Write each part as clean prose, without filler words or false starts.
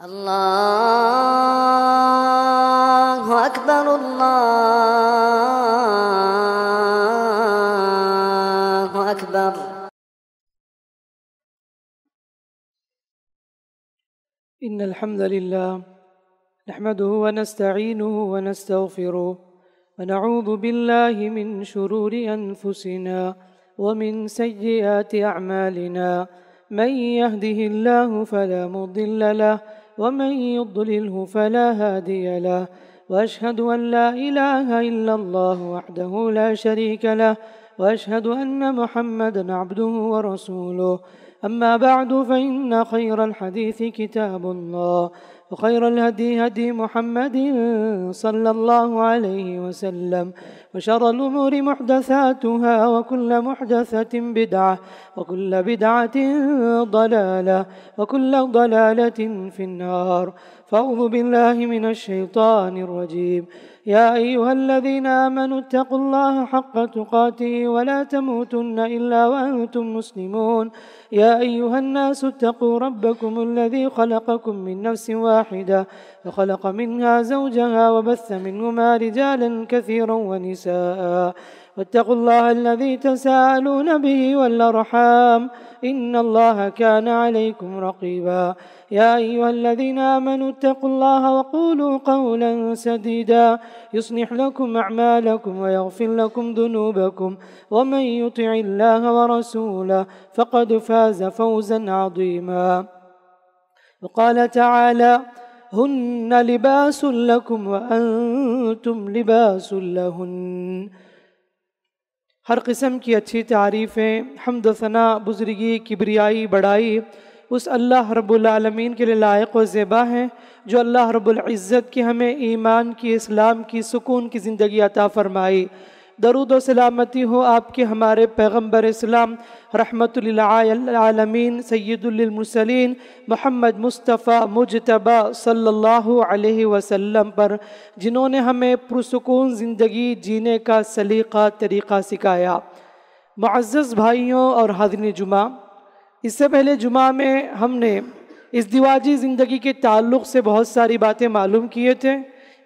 الله أكبر الله أكبر. إن الحمد لله نحمده ونستعينه ونستغفره ونعوذ بالله من شرور أنفسنا ومن سيئات أعمالنا. من يهده الله فلا مضل له ومن يضلله فلا هادي له، وأشهد أن لا إله إلا الله وحده لا شريك له، وأشهد أن محمدًا عبده ورسوله. أما بعد، فإن خير الحديث كتاب الله، وخير الهدي هدي محمد صلى الله عليه وسلم، وشر الأمور محدثاتها، وكل محدثة بدعة، وكل بدعة ضلالة، وكل ضلالة في النار. فأعوذ بالله من الشيطان الرجيم. يا أيها الذين آمنوا اتقوا الله حق تقاته ولا تموتن إلا وأنتم مسلمون. يا أيها الناس اتقوا ربكم الذي خلقكم من نفس واحدة وخلق منها زوجها وبث منهما رجالا كثيرا ونساء، واتقوا الله الذي تساءلون به والأرحام إن الله كان عليكم رقيبا. يا أيها الذين آمنوا اتقوا الله وقولوا قولا سديدا يصلح لكم أعمالكم ويغفر لكم ذنوبكم، ومن يطع الله ورسوله فقد فاز فوزا عظيما. وقال تعالى: هن لباس لكم وأنتم لباس لهن. ہر قسم کی اچھی تعریفیں، حمد و ثنا، بزرگی، کبریائی، بڑائی اس اللہ رب العالمین کے لیے لائق و زیبا ہیں، جو اللہ رب العزت کی ہمیں ایمان کی، اسلام کی، سکون کی زندگی عطا فرمائی۔ درود و سلامتی ہو آپ کے ہمارے پیغمبر اسلام رحمت للعالمین سید للمرسلین محمد مصطفیٰ مجتبی صلی اللہ علیہ وسلم پر، جنہوں نے ہمیں پرسکون زندگی جینے کا سلیقہ طریقہ سکھایا۔ معزز بھائیوں اور حاضرین جمعہ، اس سے پہلے جمعہ میں ہم نے ازدواجی زندگی کے تعلق سے بہت ساری باتیں معلوم کیے تھے۔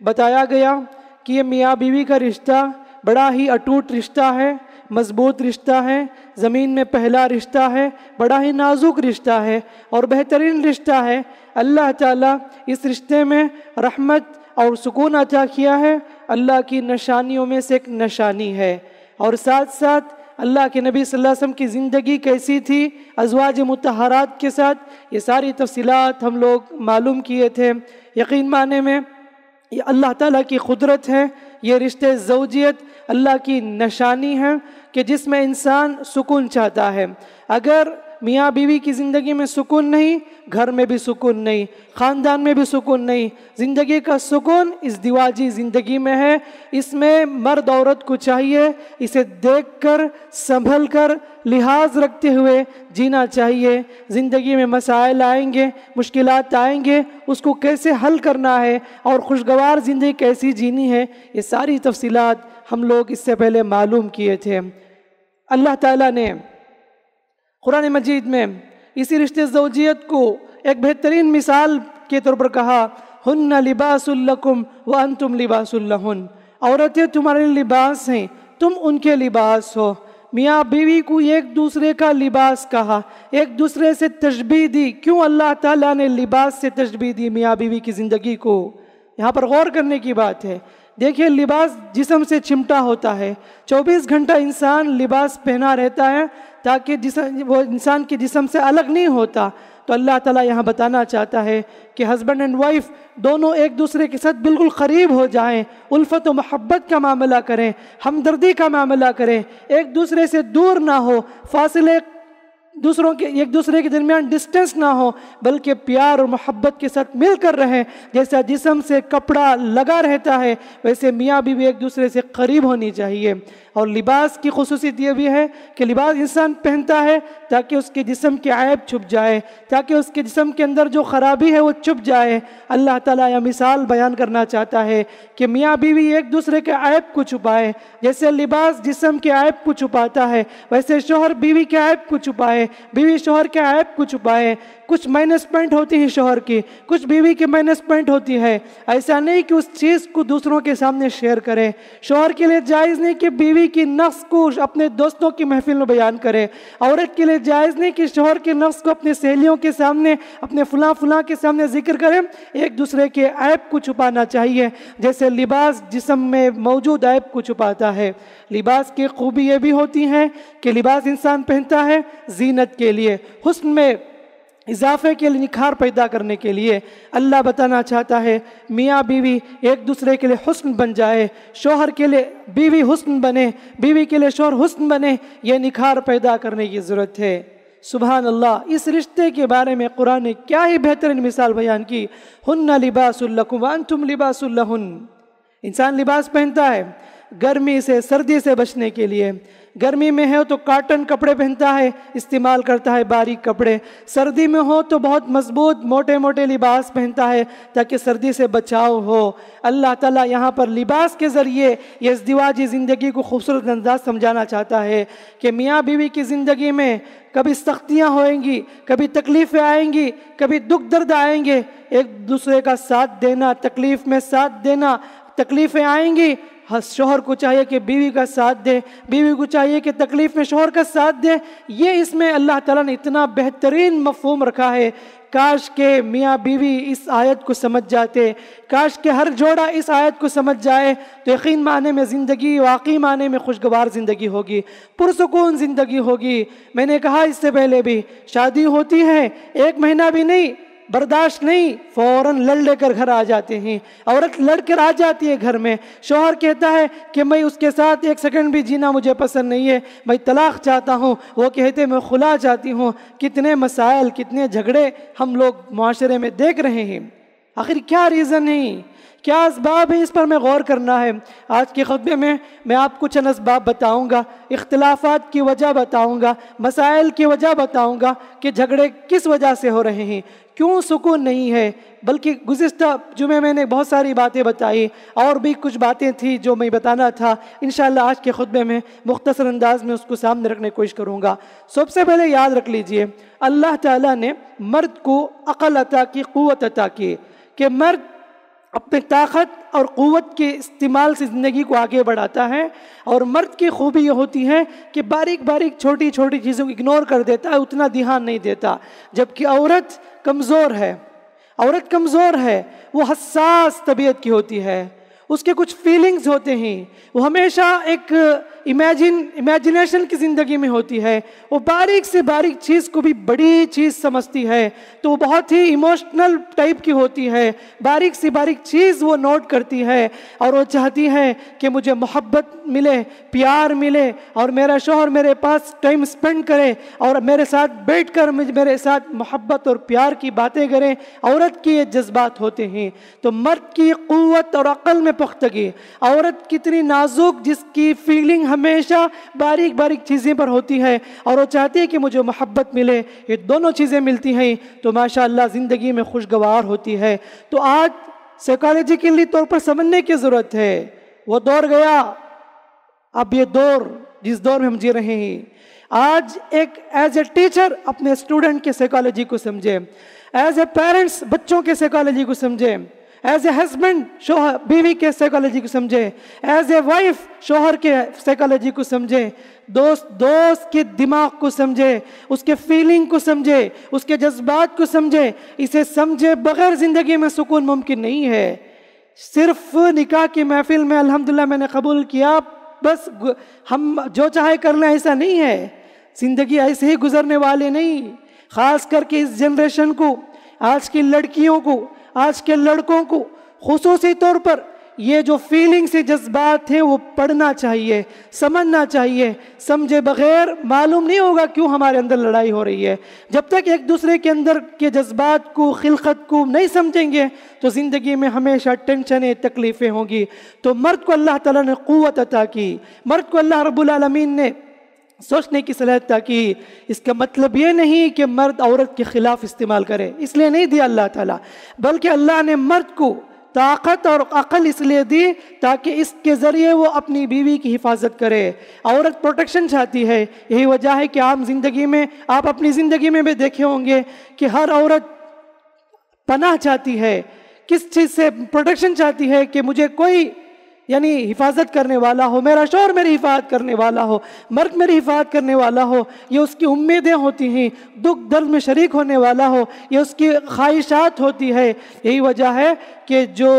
بتایا گیا کہ یہ میاں بیوی کا رشتہ بڑا ہی اٹوٹ رشتہ ہے، مضبوط رشتہ ہے، زمین میں پہلا رشتہ ہے، بڑا ہی نازک رشتہ ہے اور بہترین رشتہ ہے۔ اللہ تعالیٰ اس رشتے میں رحمت اور سکون عطا کیا ہے، اللہ کی نشانیوں میں سے ایک نشانی ہے۔ اور ساتھ ساتھ اللہ کے نبی صلی اللہ علیہ وسلم کی زندگی کیسی تھی ازواج مطہرات کے ساتھ، یہ ساری تفصیلات ہم لوگ معلوم کیے تھے۔ یقین مانے میں یہ اللہ تعالیٰ کی قدرت ہے، یہ رشتے زوجیت اللہ کی نشانی ہے کہ جس میں انسان سکون چاہتا ہے۔ اگر میاں بیوی کی زندگی میں سکون نہیں، گھر میں بھی سکون نہیں، خاندان میں بھی سکون نہیں۔ زندگی کا سکون ازدواجی زندگی میں ہے۔ اس میں مرد عورت کو چاہیے اسے دیکھ کر، سنبھل کر، لحاظ رکھتے ہوئے جینا چاہیے۔ زندگی میں مسائل آئیں گے، مشکلات آئیں گے، اس کو کیسے حل کرنا ہے اور خوشگوار زندگی کیسی جینی ہے، یہ ساری تفصیلات ہم لوگ اس سے پہلے معلوم کیے تھے۔ اللہ تعالیٰ نے قرآن مجید میں اسی رشتے زوجیت کو ایک بہترین مثال کے طور پر کہا: ہن لباس لکم وانتم لباس لہن۔ عورتیں تمہارے لباس ہیں، تم ان کے لباس ہو۔ میاں بیوی کو ایک دوسرے کا لباس کہا، ایک دوسرے سے تشبیہ دی۔ کیوں اللہ تعالیٰ نے لباس سے تشبیہ دی میاں بیوی کی زندگی کو؟ یہاں پر غور کرنے کی بات ہے۔ دیکھیے، لباس جسم سے چمٹا ہوتا ہے، 24 گھنٹہ انسان لباس پہنا رہتا ہے تاکہ وہ انسان کے جسم سے الگ نہیں ہوتا۔ تو اللہ تعالیٰ یہاں بتانا چاہتا ہے کہ ہسبینڈ اینڈ وائف دونوں ایک دوسرے کے ساتھ بالکل قریب ہو جائیں، الفت و محبت کا معاملہ کریں، ہمدردی کا معاملہ کریں، ایک دوسرے سے دور نہ ہو، فاصلے ایک دوسرے کے درمیان ڈسٹنس نہ ہو، بلکہ پیار اور محبت کے ساتھ مل کر رہیں۔ جیسا جسم سے کپڑا لگا رہتا ہے، ویسے میاں بیوی ایک دوسرے سے قریب ہونی چاہیے۔ اور لباس کی خصوصیت یہ بھی ہے کہ لباس انسان پہنتا ہے تاکہ اس کے جسم کے عیب چھپ جائے، تاکہ اس کے جسم کے اندر جو خرابی ہے وہ چھپ جائے۔ اللہ تعالیٰ یہ مثال بیان کرنا چاہتا ہے کہ میاں بیوی ایک دوسرے کے عیب کو چھپائے، جیسے لباس جسم کے عیب کو چھپاتا ہے ویسے شوہر بیوی کے عیب کو چھپائے، بیوی شوہر کے عیب کو چھپائے۔ کچھ مائنس پوائنٹ ہوتی ہے شوہر کی، کچھ بیوی کی مائنس پوائنٹ ہوتی ہے، ایسا نہیں کہ اس چیز کو دوسروں کے سامنے شیئر کرے۔ شوہر کے لیے جائز نہیں کہ بیوی کی نقص کو اپنے دوستوں کی محفل میں بیان کرے، عورت کے لیے جائز نہیں کہ شوہر کے نقص کو اپنے سہیلیوں کے سامنے، اپنے فلاں کے سامنے ذکر کرے۔ ایک دوسرے کے عیب کو چھپانا چاہیے، جیسے لباس جسم میں موجود عیب کو چھپاتا ہے۔ لباس کی خوبی یہ بھی ہوتی ہے کہ لباس انسان پہنتا ہے زینت کے لیے، حسن میں اضافے کے لیے، نکھار پیدا کرنے کے لیے۔ اللہ بتانا چاہتا ہے میاں بیوی ایک دوسرے کے لیے حسن بن جائے، شوہر کے لیے بیوی حسن بنے، بیوی کے لیے شوہر حسن بنے، یہ نکھار پیدا کرنے کی ضرورت ہے۔ سبحان اللہ، اس رشتے کے بارے میں قرآن نے کیا ہی بہترین مثال بیان کی۔ ہن لباس لکم وانتم لباس لہن۔ انسان لباس پہنتا ہے گرمی سے، سردی سے بچنے کے لیے۔ گرمی میں ہے تو کاٹن کپڑے پہنتا ہے، استعمال کرتا ہے باریک کپڑے۔ سردی میں ہو تو بہت مضبوط موٹے لباس پہنتا ہے تاکہ سردی سے بچاؤ ہو۔ اللہ تعالیٰ یہاں پر لباس کے ذریعے یہ ازدواجی زندگی کو خوبصورت انداز سمجھانا چاہتا ہے کہ میاں بیوی کی زندگی میں کبھی سختیاں ہوئیں گی، کبھی تکلیفیں آئیں گی، کبھی دکھ درد آئیں گے، ایک دوسرے کا ساتھ دینا، تکلیف میں ساتھ دینا۔ تکلیفیں آئیں گی، شوہر کو چاہیے کہ بیوی کا ساتھ دے، بیوی کو چاہیے کہ تکلیف میں شوہر کا ساتھ دے۔ یہ اس میں اللہ تعالیٰ نے اتنا بہترین مفہوم رکھا ہے۔ کاش کہ میاں بیوی اس آیت کو سمجھ جاتے، کاش کہ ہر جوڑا اس آیت کو سمجھ جائے تو یقین معنی میں زندگی، واقعی معنی میں خوشگوار زندگی ہوگی، پرسکون زندگی ہوگی۔ میں نے کہا اس سے پہلے بھی، شادی ہوتی ہے 1 مہینہ بھی نہیں، برداشت نہیں، فوراً لڑ کر گھر آ جاتے ہیں، عورت لڑ کر آ جاتی ہے گھر میں۔ شوہر کہتا ہے کہ میں اس کے ساتھ 1 سیکنڈ بھی جینا مجھے پسند نہیں ہے، میں طلاق چاہتا ہوں، وہ کہتے میں خلا چاہتی ہوں۔ کتنے مسائل، کتنے جھگڑے ہم لوگ معاشرے میں دیکھ رہے ہیں۔ آخر کیا ریزن ہے، کیا اسباب ہے، اس پر میں غور کرنا ہے۔ آج کے خطبے میں آپ کو چند اسباب بتاؤں گا، اختلافات کی وجہ بتاؤں گا، مسائل کی وجہ بتاؤں گا کہ جھگڑے کس وجہ سے ہو رہے ہیں، کیوں سکون نہیں ہے۔ بلکہ گزشتہ جمعے میں نے بہت ساری باتیں بتائی، اور بھی کچھ باتیں تھیں جو میں بتانا تھا، انشاءاللہ آج کے خطبے میں مختصر انداز میں اس کو سامنے رکھنے کی کوشش کروں گا۔ سب سے پہلے یاد رکھ لیجئے، اللہ تعالیٰ نے مرد کو عقل عطا کی، قوت عطا کی، کہ مرد اپنے طاقت اور قوت کے استعمال سے زندگی کو آگے بڑھاتا ہے۔ اور مرد کی خوبی یہ ہوتی ہے کہ باریک چھوٹی چیزوں کو اگنور کر دیتا ہے، اتنا دھیان نہیں دیتا، جبکہ عورت کمزور ہے، وہ حساس طبیعت کی ہوتی ہے، اس کے کچھ فیلنگز ہوتے ہیں، وہ ہمیشہ ایک امیجنیشن کی زندگی میں ہوتی ہے، وہ باریک سے باریک چیز کو بھی بڑی چیز سمجھتی ہے، تو وہ بہت ہی ایموشنل ٹائپ کی ہوتی ہے، باریک سے باریک چیز وہ نوٹ کرتی ہے، اور وہ چاہتی ہے کہ مجھے محبت ملے، پیار ملے، اور میرا شوہر میرے پاس ٹائم سپینڈ کرے اور میرے ساتھ بیٹھ کر میرے ساتھ محبت اور پیار کی باتیں کریں۔ عورت کی یہ جذبات ہوتے ہیں۔ تو مرد کی قوت اور عقل میں پختگی، عورت کتنی نازک، جس کی فیلنگ ہمیشہ باریک چیزیں پر ہوتی ہے، اور وہ چاہتی ہے کہ مجھے محبت ملے، یہ دونوں چیزیں ملتی ہیں تو ماشاءاللہ زندگی میں خوشگوار ہوتی ہے۔ تو آج سائیکالوجیکلی طور پر سمجھنے کی ضرورت ہے، وہ دور گیا، اب یہ دور جس دور میں ہم جی رہے ہیں، آج ایک ایز اے ٹیچر اپنے اسٹوڈنٹ کے سائیکالوجی کو سمجھے، ایز اے پیرنٹس بچوں کے سائیکالوجی کو سمجھے، ایز اے ہسبینڈ شوہر بیوی کے سائیکالوجی کو سمجھے، ایز اے وائف شوہر کے سائیکالوجی کو سمجھے، دوست کے دماغ کو سمجھے، اس کے فیلنگ کو سمجھے، اس کے جذبات کو سمجھے۔ اسے سمجھے بغیر زندگی میں سکون ممکن نہیں ہے۔ صرف نکاح کی محفل میں الحمدللہ میں نے قبول کیا، بس ہم جو چاہے کر لیں، ایسا نہیں ہے۔ زندگی ایسے ہی گزرنے والے نہیں، خاص کر کے اس جنریشن کو، آج کی لڑکیوں کو، آج کے لڑکوں کو خصوصی طور پر یہ جو فیلنگز سے جذبات ہیں وہ پڑھنا چاہیے، سمجھنا چاہیے. سمجھے بغیر معلوم نہیں ہوگا کیوں ہمارے اندر لڑائی ہو رہی ہے. جب تک ایک دوسرے کے اندر کے جذبات کو، خلقت کو نہیں سمجھیں گے تو زندگی میں ہمیشہ ٹینشنیں، تکلیفیں ہوں گی. تو مرد کو اللہ تعالیٰ نے قوت عطا کی، مرد کو اللہ رب العالمین نے سوچنے کی صلاحیت عطا کی. اس کا مطلب یہ نہیں کہ مرد عورت کے خلاف استعمال کرے، اس لیے نہیں دیا اللہ تعالیٰ، بلکہ اللہ نے مرد کو طاقت اور عقل اس لیے دی تاکہ اس کے ذریعے وہ اپنی بیوی کی حفاظت کرے. عورت پروٹیکشن چاہتی ہے. یہی وجہ ہے کہ عام زندگی میں، آپ اپنی زندگی میں بھی دیکھے ہوں گے کہ ہر عورت پناہ چاہتی ہے. کس چیز سے پروٹیکشن چاہتی ہے؟ کہ مجھے کوئی یعنی حفاظت کرنے والا ہو، میرا شوہر میری حفاظت کرنے والا ہو، مرد میری حفاظت کرنے والا ہو. یہ اس کی امیدیں ہوتی ہیں. دکھ درد میں شریک ہونے والا ہو، یہ اس کی خواہشات ہوتی ہے. یہی وجہ ہے کہ جو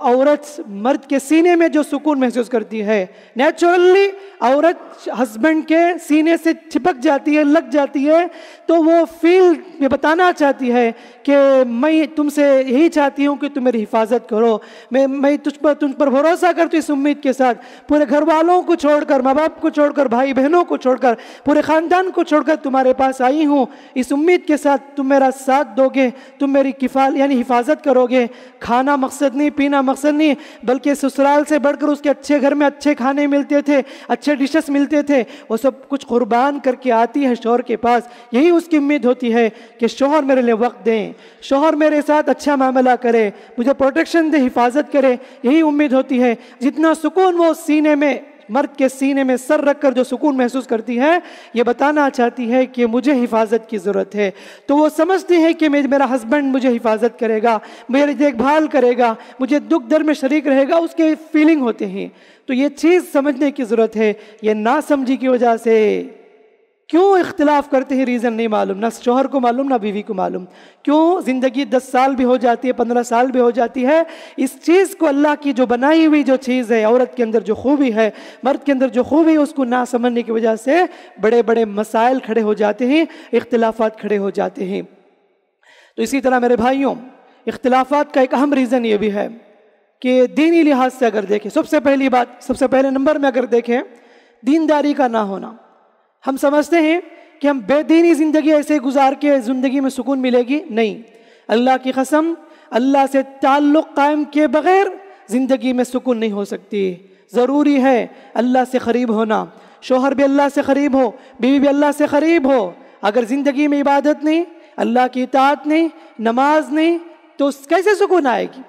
عورت مرد کے سینے میں جو سکون محسوس کرتی ہے، نیچرلی عورت ہسبینڈ کے سینے سے چپک جاتی ہے، لگ جاتی ہے، تو وہ فیل میں بتانا چاہتی ہے کہ میں تم سے یہی چاہتی ہوں کہ تم میری حفاظت کرو. میں تجھ پر بھروسہ کرتی اس امید کے ساتھ، پورے گھر والوں کو چھوڑ کر، ماں باپ کو چھوڑ کر، بھائی بہنوں کو چھوڑ کر، پورے خاندان کو چھوڑ کر تمہارے پاس آئی ہوں اس امید کے ساتھ تم میرا ساتھ دو گے، تم میری یعنی حفاظت کرو گے. کھانا مقصد نہیں، پینا مقصد نہیں، بلکہ سسرال سے بڑھ کر اس کے اچھے گھر میں اچھے کھانے ملتے تھے، اچھے ڈشز ملتے تھے، وہ سب کچھ قربان کر کے آتی ہے شوہر کے پاس. یہی اس کی امید ہوتی ہے کہ شوہر میرے لیے وقت دیں، شوہر میرے ساتھ اچھا معاملہ کرے، مجھے پروٹیکشن دے، حفاظت کرے. یہی امید ہوتی ہے. جتنا سکون وہ سینے میں، مرد کے سینے میں سر رکھ کر جو سکون محسوس کرتی ہے، یہ بتانا چاہتی ہے کہ مجھے حفاظت کی ضرورت ہے. تو وہ سمجھتی ہے کہ میرا ہسبینڈ مجھے حفاظت کرے گا، میری دیکھ بھال کرے گا، مجھے دکھ درد میں شریک رہے گا، اس کے فیلنگ ہوتے ہیں. تو یہ چیز سمجھنے کی ضرورت ہے. یہ نہ سمجھی کی وجہ سے کیوں اختلاف کرتے ہیں ریزن نہیں معلوم، نہ شوہر کو معلوم نہ بیوی کو معلوم. کیوں زندگی 10 سال بھی ہو جاتی ہے، 15 سال بھی ہو جاتی ہے. اس چیز کو اللہ کی جو بنائی ہوئی جو چیز ہے، عورت کے اندر جو خوبی ہے، مرد کے اندر جو خوبی ہے، اس کو نہ سمجھنے کی وجہ سے بڑے بڑے مسائل کھڑے ہو جاتے ہیں، اختلافات کھڑے ہو جاتے ہیں. تو اسی طرح میرے بھائیوں، اختلافات کا ایک اہم ریزن یہ بھی ہے کہ دینی لحاظ سے اگر دیکھیں، سب سے پہلی بات، سب سے پہلے نمبر میں اگر دیکھیں، دینداری کا نہ ہونا. ہم سمجھتے ہیں کہ ہم بے دینی زندگی ایسے گزار کے زندگی میں سکون ملے گی. نہیں، اللہ کی قسم، اللہ سے تعلق قائم کیے بغیر زندگی میں سکون نہیں ہو سکتی. ضروری ہے اللہ سے قریب ہونا. شوہر بھی اللہ سے قریب ہو، بیوی بھی اللہ سے قریب ہو. اگر زندگی میں عبادت نہیں، اللہ کی اطاعت نہیں، نماز نہیں، تو کیسے سکون آئے گی؟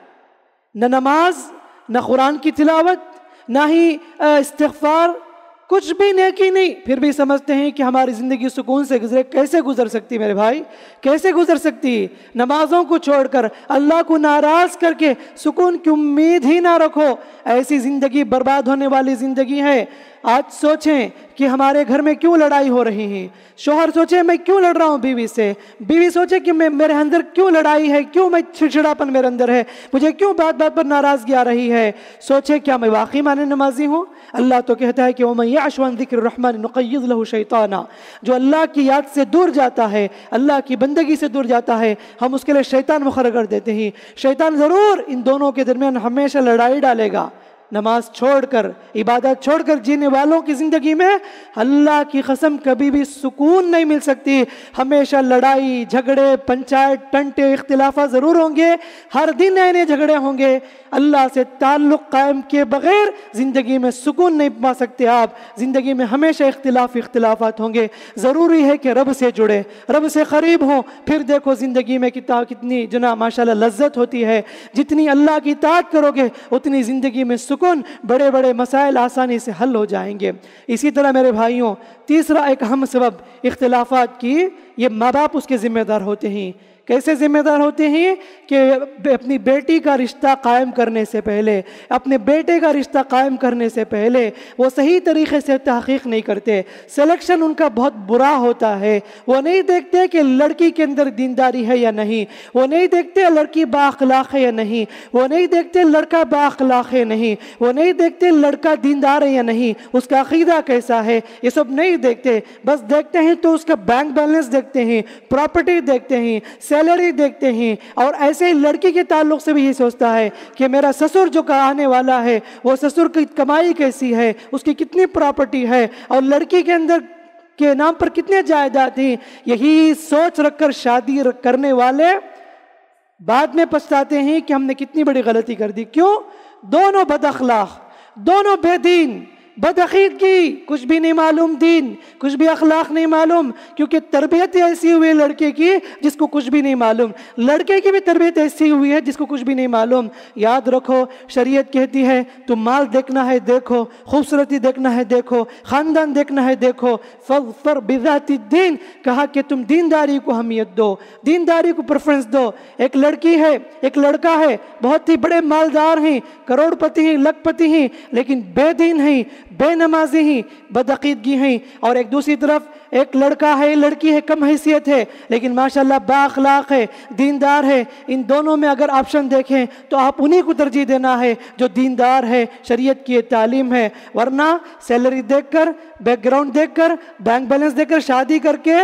نہ نماز، نہ قرآن کی تلاوت، نہ ہی استغفار، کچھ بھی نیکی نہیں. پھر بھی سمجھتے ہیں کہ ہماری زندگی سکون سے گزرے. کیسے گزر سکتی میرے بھائی؟ کیسے گزر سکتی؟ نمازوں کو چھوڑ کر، اللہ کو ناراض کر کے سکون کی امید ہی نہ رکھو. ایسی زندگی برباد ہونے والی زندگی ہے. آج سوچیں کہ ہمارے گھر میں کیوں لڑائی ہو رہی ہے. شوہر سوچے میں کیوں لڑ رہا ہوں بیوی سے، بیوی سوچے کہ میرے اندر کیوں لڑائی ہے، کیوں میں چڑچڑاپن میرے اندر ہے، مجھے کیوں بات بات پر ناراضگی آ رہی ہے. سوچے کیا میں واقعی معنی نمازی ہوں؟ اللہ تو کہتا ہے کہ وَمَن يَعْشُ عَن ذِكْرِ الرَّحْمَنِ نُقَيِّضْ لَهُ شَيْطَانًا. جو اللہ کی یاد سے دور جاتا ہے، اللہ کی بندگی سے دور جاتا ہے، ہم اس کے لیے شیطان مقرر کر دیتے ہیں. شیطان ضرور ان دونوں کے درمیان ہمیشہ لڑائی ڈالے گا. نماز چھوڑ کر، عبادت چھوڑ کر جینے والوں کی زندگی میں اللہ کی قسم کبھی بھی سکون نہیں مل سکتی. ہمیشہ لڑائی جھگڑے، پنچایت، ٹنٹے، اختلافات ضرور ہوں گے. ہر دن نئے نئے جھگڑے ہوں گے. اللہ سے تعلق قائم کیے بغیر زندگی میں سکون نہیں پا سکتے آپ. زندگی میں ہمیشہ اختلافات ہوں گے. ضروری ہے کہ رب سے جڑے، رب سے قریب ہوں. پھر دیکھو زندگی میں کتنی ماشاءاللہ لذت ہوتی ہے. جتنی اللہ کی اطاعت کرو گے اتنی زندگی میں سکون، بڑے بڑے مسائل آسانی سے حل ہو جائیں گے. اسی طرح میرے بھائیوں، تیسرا ایک اہم سبب اختلافات کی، یہ ماں باپ اس کے ذمہ دار ہوتے ہیں. کیسے ذمہ دار ہوتے ہیں؟ کہ اپنی بیٹی کا رشتہ قائم کرنے سے پہلے، اپنے بیٹے کا رشتہ قائم کرنے سے پہلے وہ صحیح طریقے سے تحقیق نہیں کرتے. سلیکشن ان کا بہت برا ہوتا ہے. وہ نہیں دیکھتے کہ لڑکی کے اندر دینداری ہے یا نہیں، وہ نہیں دیکھتے لڑکی با اخلاق ہے یا نہیں، وہ نہیں دیکھتے لڑکا با اخلاق ہے نہیں، وہ نہیں دیکھتے لڑکا دیندار ہے یا نہیں، اس کا عقیدہ کیسا ہے، یہ سب نہیں دیکھتے. بس دیکھتے ہیں تو اس کا بینک بیلنس دیکھتے ہیں، پراپرٹی دیکھتے ہیں، سیلری دیکھتے ہیں، اور ایسے ہی لڑکی کے تعلق سے بھی یہ سوچتا ہے کہ میرا سسر جو آنے والا ہے وہ سسر کی کمائی کیسی ہے، اس کی کتنی پراپرٹی ہے، اور لڑکی کے اندر کے نام پر کتنے جائیداد ہیں۔ یہی سوچ رکھ کر شادی کرنے والے بعد میں پچھتاتے ہیں کہ ہم نے کتنی بڑی غلطی کر دی۔ کیوں؟ دونوں بد اخلاق، دونوں بے دین، بدعقیدگی، کچھ بھی نہیں معلوم دین، کچھ بھی اخلاق نہیں معلوم، کیونکہ تربیت ایسی ہوئی ہے لڑکے کی جس کو کچھ بھی نہیں معلوم، لڑکے کی بھی تربیت ایسی ہوئی ہے جس کو کچھ بھی نہیں معلوم۔ یاد رکھو، شریعت کہتی ہے تم مال دیکھنا ہے دیکھو، خوبصورتی دیکھنا ہے دیکھو، خاندان دیکھنا ہے دیکھو، فاظفر بذات الدین، کہا کہ تم دینداری کو اہمیت دو، دینداری کو پریفرنس دو۔ ایک لڑکی ہے، ایک لڑکا ہے، بہت ہی بڑے مالدار ہیں، کروڑ پتی ہیں، لکھ پتی ہیں، لیکن بے دین ہیں، بے نمازی ہیں، بدعقیدگی ہیں۔ اور ایک دوسری طرف ایک لڑکا ہے، لڑکی ہے، کم حیثیت ہے لیکن ماشاءاللہ با اخلاق ہے، دیندار ہے۔ ان دونوں میں اگر آپشن دیکھیں تو آپ انہی کو ترجیح دینا ہے جو دیندار ہے، شریعت کی تعلیم ہے، ورنہ سیلری دیکھ کر، بیک گراؤنڈ دیکھ کر، بینک بیلنس دیکھ کر شادی کر کے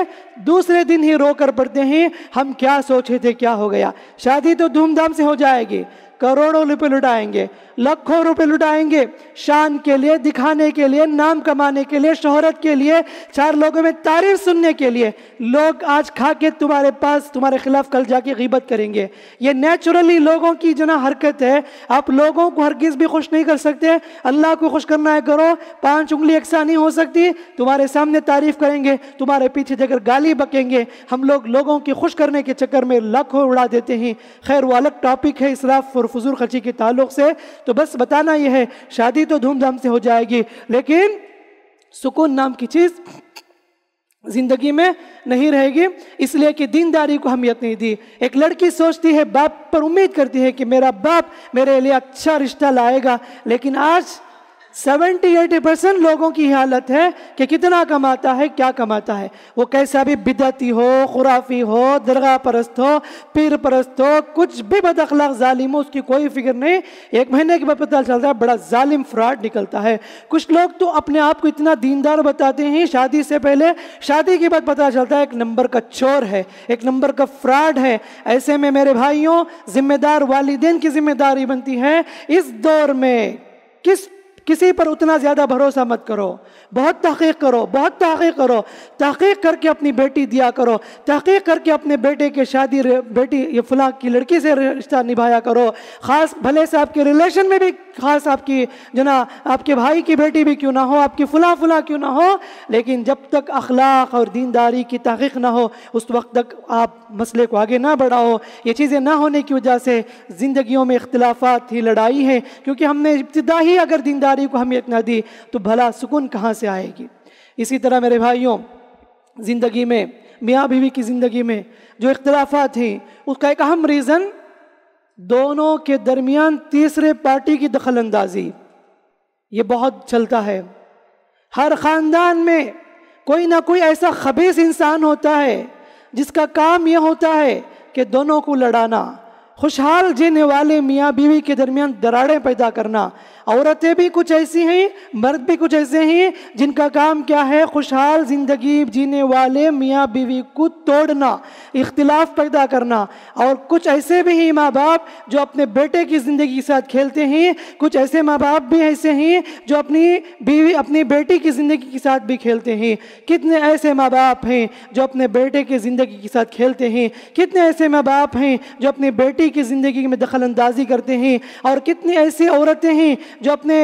دوسرے دن ہی رو کر پڑتے ہیں ہم کیا سوچے تھے، کیا ہو گیا۔ شادی تو دھوم دھام سے ہو جائے گی، کروڑوں روپے لٹائیں گے، لاکھوں روپے لٹائیں گے، شان کے لیے، دکھانے کے لیے، نام کمانے کے لیے، شہرت کے لیے، چار لوگوں میں تعریف سننے کے لیے۔ لوگ آج کھا کے تمہارے پاس تمہارے خلاف کل جا کے غیبت کریں گے۔ یہ نیچرلی لوگوں کی حرکت ہے۔ آپ لوگوں کو ہرگز بھی خوش نہیں کر سکتے۔ اللہ کو خوش کرنا ہے کرو، 5 انگلی یکساں نہیں ہو سکتی۔ تمہارے سامنے تعریف کریں گے، تمہارے پیچھے جا کر گالی بکیں گے۔ ہم لوگ لوگوں کی خوش کرنے کے چکر میں لاکھوں اڑا دیتے ہیں۔ خیر وہ الگ ٹاپک ہے اسراف اور فضول خرچی کے تعلق سے۔ تو بس بتانا یہ ہے، شادی تو دھوم دھام سے ہو جائے گی لیکن سکون نام کی چیز زندگی میں نہیں رہے گی، اس لیے کہ دینداری کو اہمیت نہیں دی۔ ایک لڑکی سوچتی ہے، باپ پر امید کرتی ہے کہ میرا باپ میرے لیے اچھا رشتہ لائے گا، لیکن آج 70-80% لوگوں کی حالت ہے کہ کتنا کماتا ہے، کیا کماتا ہے۔ وہ کیسا بھی بدعتی ہو، خرافی ہو، درگاہ پرست ہو، پیر پرست ہو، کچھ بھی بد اخلاق ظالم ہو، اس کی کوئی فکر نہیں۔ 1 مہینے کے بعد پتہ چلتا ہے بڑا ظالم فراڈ نکلتا ہے۔ کچھ لوگ تو اپنے آپ کو اتنا دیندار بتاتے ہیں شادی سے پہلے، شادی کے بعد پتہ چلتا ہے ایک نمبر کا چور ہے، ایک نمبر کا فراڈ ہے۔ ایسے میں میرے بھائیوں، ذمہ دار والدین کی ذمہ داری بنتی ہے اس دور میں کسی پر اتنا زیادہ بھروسہ مت کرو، بہت تحقیق کرو، بہت تحقیق کرو، تحقیق کر کے اپنی بیٹی دیا کرو، تحقیق کر کے اپنے بیٹے کے شادی بیٹی یہ فلاں کی لڑکی سے رشتہ نبھایا کرو، خاص بھلے سے آپ کے ریلیشن میں بھی، خاص آپ کی آپ کے بھائی کی بیٹی بھی کیوں نہ ہو، آپ کی فلاں کیوں نہ ہو، لیکن جب تک اخلاق اور دینداری کی تحقیق نہ ہو اس وقت تک آپ مسئلے کو آگے نہ بڑھاؤ۔ یہ چیزیں نہ ہونے کی وجہ سے زندگیوں میں اختلافات ہی لڑائی ہے، کیونکہ ہم نے ابتدا ہی اگر دینداری کو اہمیت نہ دی تو بھلا سکون کہاں سے آئے گی۔ اسی طرح میرے بھائیوں، زندگی میں، میاں بیوی کی زندگی میں جو اختلافات ہیں اس کا ایک اہم ریزن دونوں کے درمیان تیسرے پارٹی کی دخل اندازی، یہ بہت چلتا ہے۔ ہر خاندان میں کوئی نہ کوئی ایسا خبیث انسان ہوتا ہے جس کا کام یہ ہوتا ہے کہ دونوں کو لڑانا، خوشحال جینے والے میاں بیوی کے درمیان دراڑیں پیدا کرنا۔ عورتیں بھی کچھ ایسی ہیں، مرد بھی کچھ ایسے ہیں جن کا کام کیا ہے، خوشحال زندگی جینے والے میاں بیوی کو توڑنا، اختلاف پیدا کرنا۔ اور کچھ ایسے بھی ہیں ماں باپ جو اپنے بیٹے کی زندگی کے ساتھ کھیلتے ہیں، کچھ ایسے ماں باپ بھی ایسے ہیں جو اپنی بیٹی کی زندگی کے ساتھ بھی کھیلتے ہیں۔ کتنے ایسے ماں باپ ہیں جو اپنے بیٹے کی زندگی کے ساتھ کھیلتے ہیں، کتنے ایسے ماں باپ ہیں جو اپنی بیٹی کی زندگی میں دخل اندازی کرتے ہیں، اور کتنی ایسی عورتیں ہیں جو اپنے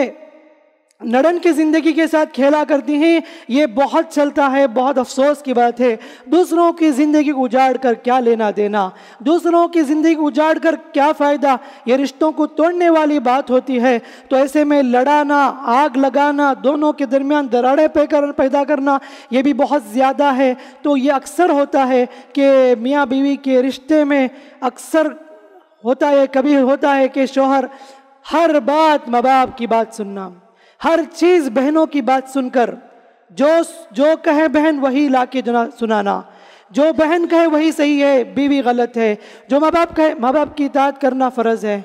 نڑن کی زندگی کے ساتھ کھیلا کرتی ہیں۔ یہ بہت چلتا ہے، بہت افسوس کی بات ہے۔ دوسروں کی زندگی کو اجاڑ کر کیا لینا دینا، دوسروں کی زندگی کو اجاڑ کر کیا فائدہ، یہ رشتوں کو توڑنے والی بات ہوتی ہے۔ تو ایسے میں لڑانا، آگ لگانا، دونوں کے درمیان دراڑیں پیدا کرنا، یہ بھی بہت زیادہ ہے۔ تو یہ اکثر ہوتا ہے کہ میاں بیوی کے رشتے میں اکثر ہوتا ہے، کبھی ہوتا ہے کہ شوہر ہر بات ماں باپ کی بات سننا، ہر چیز بہنوں کی بات سن کر جو کہے بہن وہی لا کے سنانا، جو بہن کہے وہی صحیح ہے، بیوی غلط ہے، جو ماں باپ کہے، ماں باپ کی اطاعت کرنا فرض ہے،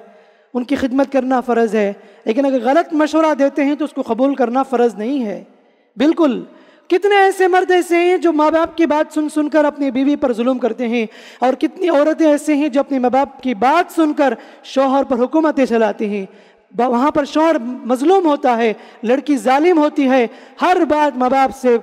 ان کی خدمت کرنا فرض ہے، لیکن اگر غلط مشورہ دیتے ہیں تو اس کو قبول کرنا فرض نہیں ہے۔ بالکل کتنے ایسے مرد ایسے ہیں جو ماں باپ کی بات سن سن کر اپنی بیوی پر ظلم کرتے ہیں، اور کتنی عورتیں ایسے ہیں جو اپنے ماں باپ کی بات سن کر شوہر پر حکومتیں چلاتی ہیں، وہاں پر شوہر مظلوم ہوتا ہے، لڑکی ظالم ہوتی ہے، ہر بات ماں باپ سے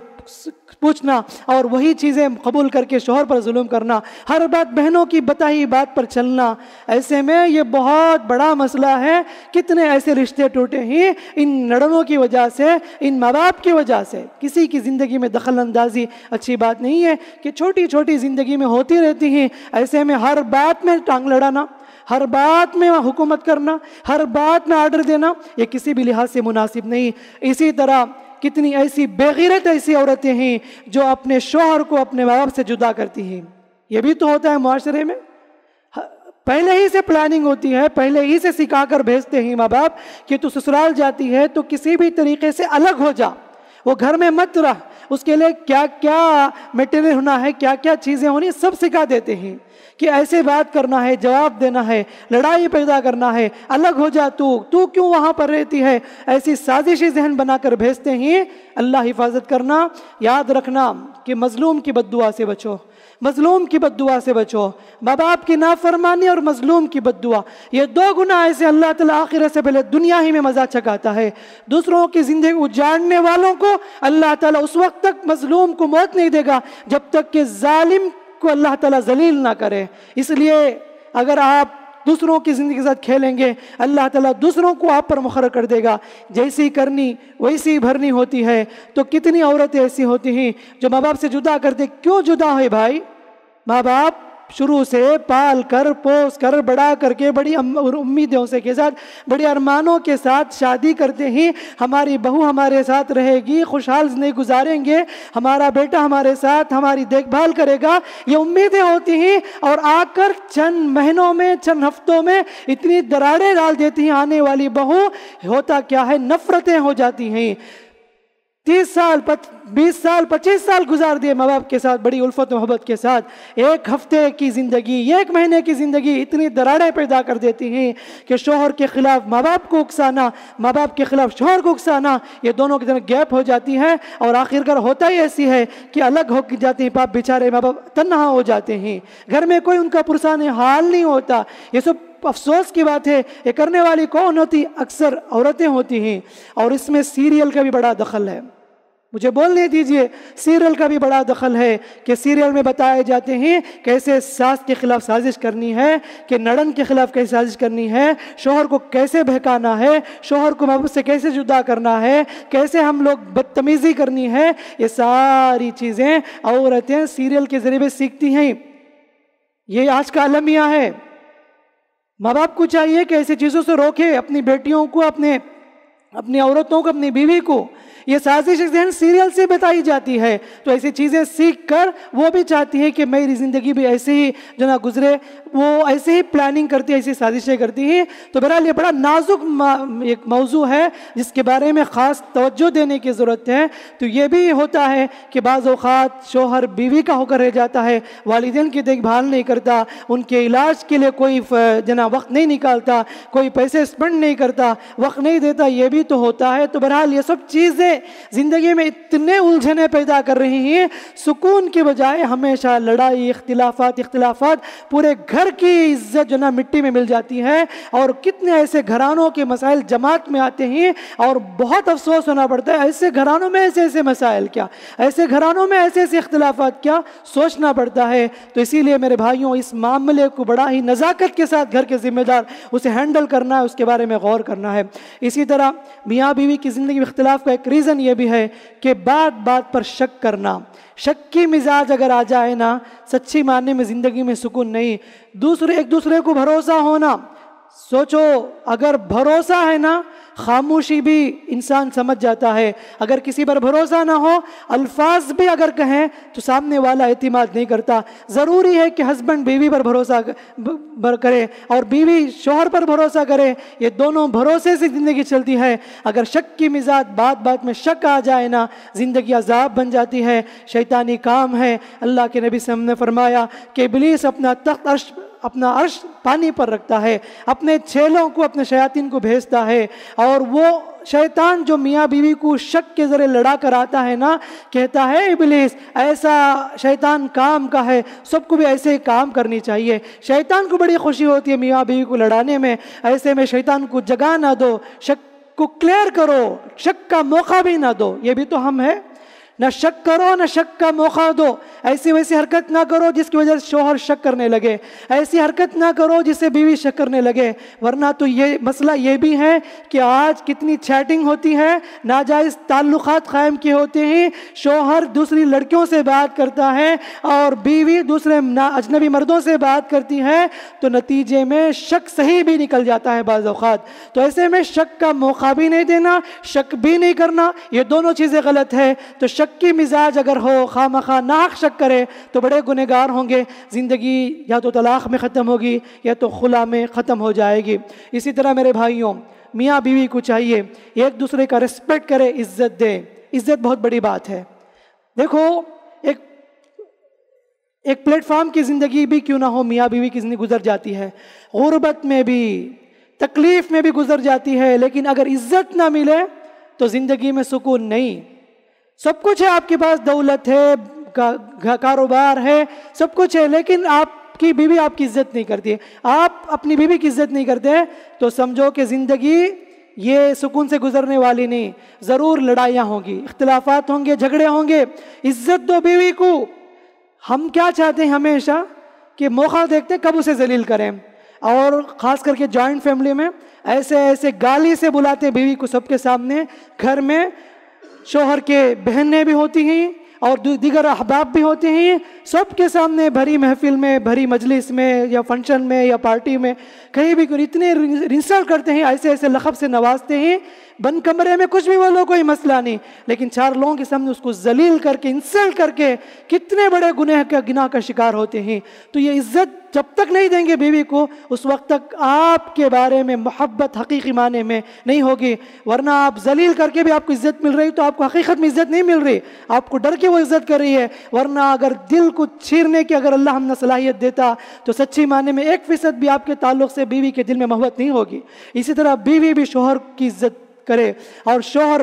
پوچھنا اور وہی چیزیں قبول کر کے شوہر پر ظلم کرنا، ہر بات بہنوں کی بتائی بات پر چلنا۔ ایسے میں یہ بہت بڑا مسئلہ ہے، کتنے ایسے رشتے ٹوٹے ہیں ان لڑنوں کی وجہ سے، ان ماں باپ کی وجہ سے۔ کسی کی زندگی میں دخل اندازی اچھی بات نہیں ہے کہ چھوٹی چھوٹی زندگی میں ہوتی رہتی ہیں، ایسے میں ہر بات میں ٹانگ لڑانا، ہر بات میں حکومت کرنا، ہر بات میں آرڈر دینا، یہ کسی بھی لحاظ سے مناسب نہیں۔ اسی طرح کتنی ایسی بے غیرت ایسی عورتیں ہیں جو اپنے شوہر کو اپنے ماں باپ سے جدا کرتی ہیں، یہ بھی تو ہوتا ہے معاشرے میں۔ پہلے ہی سے پلاننگ ہوتی ہے، پہلے ہی سے سکھا کر بھیجتے ہیں ماں باپ کہ تو سسرال جاتی ہے تو کسی بھی طریقے سے الگ ہو جا، وہ گھر میں مت رہ، اس کے لیے کیا کیا میٹیریل ہونا ہے، کیا کیا چیزیں ہونی، سب سکھا دیتے ہیں کہ ایسے بات کرنا ہے، جواب دینا ہے، لڑائی پیدا کرنا ہے، الگ ہو جا تو کیوں وہاں پر رہتی ہے، ایسی سازشی ذہن بنا کر بھیجتے ہیں۔ اللہ حفاظت کرنا، یاد رکھنا کہ مظلوم کی بد دعا سے بچو، مظلوم کی بد دعا سے بچو، ماں باپ کی نافرمانی اور مظلوم کی بد دعا، یہ دو گناہ ایسے اللہ تعالیٰ آخرت سے پہلے دنیا ہی میں مزہ چکھاتا ہے۔ دوسروں کی زندگی اجاڑنے والوں کو اللہ تعالیٰ اس وقت تک مظلوم کو موت نہیں دے گا جب تک کہ ظالم کو اللہ تعالیٰ ذلیل نہ کرے۔ اس لیے اگر آپ دوسروں کی زندگی کے ساتھ کھیلیں گے، اللہ تعالیٰ دوسروں کو آپ پر مقرر کر دے گا، جیسی کرنی ویسی بھرنی ہوتی ہے۔ تو کتنی عورتیں ایسی ہوتی ہیں جو ماں باپ سے جدا کرتے، کیوں جدا ہوئے بھائی؟ ماں باپ شروع سے پال کر پوس کر بڑا کر کے بڑی امیدوں سے کے ساتھ بڑی ارمانوں کے ساتھ شادی کرتے ہیں، ہماری بہو ہمارے ساتھ رہے گی، خوشحال زندگی گزاریں گے، ہمارا بیٹا ہمارے ساتھ ہماری دیکھ بھال کرے گا، یہ امیدیں ہوتی ہیں، اور آ کر چند مہینوں میں چند ہفتوں میں اتنی دراڑیں ڈال دیتی ہیں آنے والی بہو۔ ہوتا کیا ہے، نفرتیں ہو جاتی ہیں۔ 30 سال 20 سال 25 سال گزار دیے ماں باپ کے ساتھ بڑی الفت و محبت کے ساتھ، ایک ہفتے کی زندگی، ایک مہینے کی زندگی اتنی دراڑیں پیدا کر دیتی ہیں کہ شوہر کے خلاف ماں باپ کو اکسانا، ماں باپ کے خلاف شوہر کو اکسانا، یہ دونوں کی طرف گیپ ہو جاتی ہے، اور آخرکار ہوتا ہی ایسی ہے کہ الگ ہو جاتے ہیں، باپ بیچارے ماں باپ تنہا ہو جاتے ہیں، گھر میں کوئی ان کا پرسان حال نہیں ہوتا۔ یہ سب افسوس کی بات ہے، یہ کرنے والی کون ہوتی؟ اکثر عورتیں ہوتی ہیں، اور اس میں سیریل کا بھی بڑا دخل ہے۔ مجھے بولنے دیجئے، سیریل کا بھی بڑا دخل ہے کہ سیریل میں بتائے جاتے ہیں کیسے ساس کے خلاف سازش کرنی ہے، کہ نڑن کے خلاف کیسے سازش کرنی ہے، شوہر کو کیسے بہکانا ہے، شوہر کو محبت سے کیسے جدا کرنا ہے، کیسے ہم لوگ بدتمیزی کرنی ہے، یہ ساری چیزیں عورتیں سیریل کے ذریعے سیکھتی ہیں۔ یہ آج کا المیہ ہے۔ ماں باپ کو چاہیے کہ ایسی چیزوں سے روکے اپنی بیٹیوں کو، اپنی عورتوں کو، اپنی بیوی کو۔ یہ سازش ذہن سیریل سے بتائی جاتی ہے، تو ایسی چیزیں سیکھ کر وہ بھی چاہتی ہے کہ میری زندگی بھی ایسے ہی جناب گزرے، وہ ایسے ہی پلاننگ کرتی ہے، ایسی سازشیں کرتی ہیں۔ تو بہرحال یہ بڑا نازک ایک موضوع ہے جس کے بارے میں خاص توجہ دینے کی ضرورت ہے۔ تو یہ بھی ہوتا ہے کہ بعض اوقات شوہر بیوی کا ہو کر رہ جاتا ہے، والدین کی دیکھ بھال نہیں کرتا، ان کے علاج کے لیے کوئی جناب وقت نہیں نکالتا، کوئی پیسے اسپینڈ نہیں کرتا، وقت نہیں دیتا، یہ بھی تو ہوتا ہے۔ تو بہرحال یہ سب چیزیں زندگی میں اتنے الجھنیں پیدا کر رہی ہیں، سکون کے بجائے ہمیشہ لڑائی، اختلافات، پورے گھر کی عزت جو نا مٹی میں مل جاتی ہے، اور کتنے ایسے گھرانوں کے مسائل جماعت میں آتے ہیں، اور بہت افسوس ہونا پڑتا ہے، ایسے گھرانوں میں ایسے مسائل کیا، ایسے گھرانوں میں ایسے اختلافات کیا، سوچنا پڑتا ہے۔ تو اسی لیے میرے بھائیوں، اس معاملے کو بڑا ہی نزاکت کے ساتھ گھر کے ذمہ دار اسے ہینڈل کرنا ہے، اس کے بارے میں غور کرنا ہے۔ اسی طرح میاں بیوی کی زندگی میں اختلاف کا ایک ریزن یہ بھی ہے کہ بات بات پر شک کرنا، شک کی مزاج اگر آ جائے نا، سچی معنی میں زندگی میں سکون نہیں۔ ایک دوسرے کو بھروسہ ہونا، سوچو اگر بھروسہ ہے نا، خاموشی بھی انسان سمجھ جاتا ہے۔ اگر کسی پر بھروسہ نہ ہو، الفاظ بھی اگر کہیں تو سامنے والا اعتماد نہیں کرتا۔ ضروری ہے کہ ہسبینڈ بیوی پر بھروسہ کرے اور بیوی شوہر پر بھروسہ کرے، یہ دونوں بھروسے سے زندگی چلتی ہے۔ اگر شک کی مزاج، بات بات میں شک آ جائے نا، زندگی عذاب بن جاتی ہے، شیطانی کام ہے۔ اللہ کے نبی صلی اللہ علیہ وسلم نے فرمایا کہ ابلیس اپنا عرش پانی پر رکھتا ہے، اپنے چھیلوں کو، اپنے شیاطین کو بھیجتا ہے، اور وہ شیطان جو میاں بیوی کو شک کے ذریعے لڑا کر آتا ہے نا، کہتا ہے ابلیس ایسا شیطان کام کا ہے، سب کو بھی ایسے ہی کام کرنی چاہیے۔ شیطان کو بڑی خوشی ہوتی ہے میاں بیوی کو لڑانے میں، ایسے میں شیطان کو جگہ نہ دو، شک کو کلیئر کرو، شک کا موقع بھی نہ دو۔ یہ بھی تو ہم ہے، نہ شک کرو نہ شک کا موقع دو۔ ایسی ویسی حرکت نہ کرو جس کی وجہ سے شوہر شک کرنے لگے، ایسی حرکت نہ کرو جس سے بیوی شک کرنے لگے، ورنہ تو یہ مسئلہ یہ بھی ہے کہ آج کتنی چیٹنگ ہوتی ہے، ناجائز تعلقات قائم کیے ہوتے ہیں، شوہر دوسری لڑکیوں سے بات کرتا ہے اور بیوی دوسرے اجنبی مردوں سے بات کرتی ہے، تو نتیجے میں شک صحیح بھی نکل جاتا ہے بعض اوقات۔ تو ایسے میں شک کا موقع بھی نہیں دینا، شک بھی نہیں کرنا، یہ دونوں چیزیں غلط ہے۔ تو شک کی مزاج اگر ہو، خواہ مخواہ ناحق شک کرے تو بڑے گنہگار ہوں گے، زندگی یا تو طلاق میں ختم ہوگی یا تو خلا میں ختم ہو جائے گی۔ اسی طرح میرے بھائیوں، میاں بیوی کو چاہیے ایک دوسرے کا ریسپیکٹ کرے، عزت دے۔ عزت بہت بڑی بات ہے۔ دیکھو ایک پلیٹ فارم کی زندگی بھی کیوں نہ ہو، میاں بیوی کی زندگی گزر جاتی ہے، غربت میں بھی، تکلیف میں بھی گزر جاتی ہے، لیکن اگر عزت نہ ملے تو زندگی میں سکون نہیں۔ سب کچھ ہے آپ کے پاس، دولت ہے، کاروبار ہے، سب کچھ ہے، لیکن آپ کی بیوی آپ کی عزت نہیں کرتی ہے، آپ اپنی بیوی کی عزت نہیں کرتے، تو سمجھو کہ زندگی یہ سکون سے گزرنے والی نہیں، ضرور لڑائیاں ہوں گی، اختلافات ہوں گے، جھگڑے ہوں گے۔ عزت دو بیوی کو۔ ہم کیا چاہتے ہیں ہمیشہ کہ موقع دیکھتے کب اسے ذلیل کریں، اور خاص کر کے جوائنٹ فیملی میں ایسے گالی سے بلاتے بیوی کو سب کے سامنے، گھر میں شوہر کے بہنیں بھی ہوتی ہیں اور دیگر احباب بھی ہوتے ہیں، سب کے سامنے بھری محفل میں، بھری مجلس میں یا فنکشن میں یا پارٹی میں کہیں بھی اتنے انسلٹ کرتے ہیں، ایسے لقب سے نوازتے ہیں، بند کمرے میں کچھ بھی بولو کوئی مسئلہ نہیں، لیکن چار لوگوں کے سامنے اس کو ذلیل کر کے، انسلٹ کر کے کتنے بڑے گناہ کا شکار ہوتے ہیں۔ تو یہ عزت جب تک نہیں دیں گے بیوی کو، اس وقت تک آپ کے بارے میں محبت حقیقی معنی میں نہیں ہوگی، ورنہ آپ ذلیل کر کے بھی آپ کو عزت مل رہی تو آپ کو حقیقت میں عزت نہیں مل رہی، آپ کو ڈر کے وہ عزت کر رہی ہے، ورنہ اگر دل کو چیرنے کی اگر اللہ ہم نے صلاحیت دیتا تو سچی معنی میں 1% بھی آپ کے تعلق سے بیوی کے دل میں محبت نہیں ہوگی۔ اسی طرح بیوی بھی شوہر کی عزت کرے، اور شوہر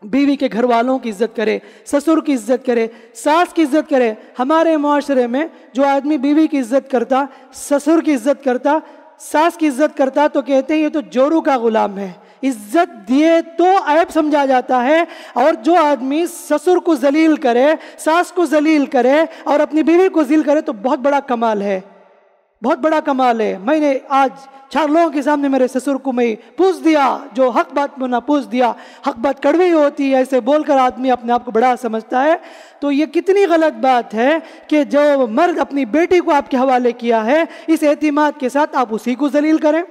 بیوی کے گھر والوں کی عزت کرے، سسر کی عزت کرے، ساس کی عزت کرے۔ ہمارے معاشرے میں جو آدمی بیوی کی عزت کرتا، سسر کی عزت کرتا، ساس کی عزت کرتا، تو کہتے ہیں یہ تو جورو کا غلام ہے، عزت دیے تو عیب سمجھا جاتا ہے، اور جو آدمی سسر کو ذلیل کرے، ساس کو ذلیل کرے اور اپنی بیوی کو ذلیل کرے تو بہت بڑا کمال ہے، بہت بڑا کمال ہے۔ میں نے آج 4 لوگوں کے سامنے میرے سسر کو میں پوچھ دیا، جو حق بات میں نہ پوچھ دیا، حق بات کڑوی ہوتی ہے، ایسے بول کر آدمی اپنے آپ کو بڑا سمجھتا ہے، تو یہ کتنی غلط بات ہے کہ جو مرد اپنی بیٹی کو آپ کے حوالے کیا ہے، اس اعتماد کے ساتھ آپ اسی کو ذلیل کریں،